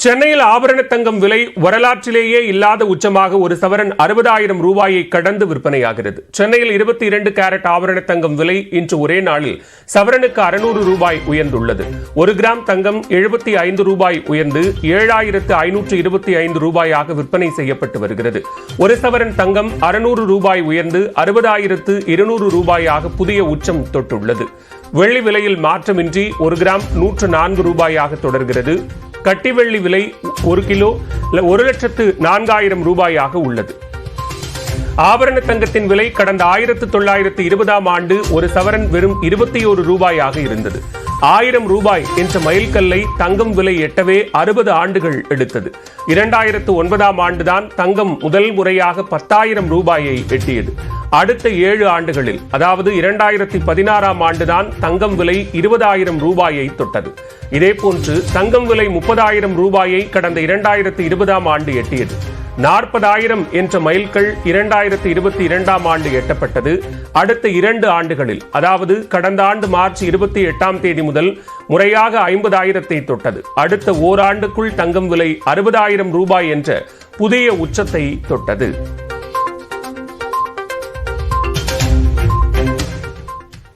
சென்னையில் ஆபரண தங்கம் விலை வரலாற்றிலேயே இல்லாத உச்சமாக ஒரு சவரன் 60,000 ரூபாயை கடந்து விற்பனையாகிறது. சென்னையில் 22 கேரட் ஆபரண தங்கம் விலை இன்று ஒரே நாளில் சவரனுக்கு 600 ரூபாய் உயர்ந்துள்ளது. 1 கிராம் தங்கம் 75 ரூபாய் உயர்ந்து 7,525 ரூபாயாக விற்பனை செய்யப்பட்டு வருகிறது. ஒரு சவரன் தங்கம் 600 ரூபாய் உயர்ந்து 60,200 ரூபாயாக புதிய உச்சம் தொட்டுள்ளது. வெள்ளி விலையில் மாற்றமின்றி 1 கிராம் 104 ரூபாயாக தொடர்கிறது. கட்டி வெள்ளி விலை 1 கிலோ 1,04,000 ரூபாயாக உள்ளது. ஆபரண தங்கத்தின் விலை கடந்த 1920ஆம் ஆண்டு ஒரு சவரன் வெறும் 21 ரூபாயாக இருந்தது. 1000 ரூபாய் என்ற மைல்கல்லை தங்கம் விலை எட்டவே 60 ஆண்டுகள் எடுத்தது. 2009ஆம் ஆண்டுதான் தங்கம் முதல் முறையாக 10,000 ரூபாயை எட்டியது. அடுத்த 7 ஆண்டுகளில், அதாவது 2016ஆம் ஆண்டுதான் தங்கம் விலை 20,000 ரூபாயை தொட்டது. இதேபோன்று தங்கம் விலை 30,000 ரூபாயை கடந்த 2020ஆம் ஆண்டு எட்டியது. 40,000 என்ற மைல்கல் 2022ஆம் ஆண்டு எட்டப்பட்டது. அடுத்த 2 ஆண்டுகளில், அதாவது கடந்த ஆண்டு மார்ச் 28ஆம் தேதி முதல் முறையாக 50,000 தொட்டது. அடுத்த ஓராண்டுக்குள் தங்கம் விலை 60,000 ரூபாய் என்ற புதிய உச்சத்தை தொட்டது.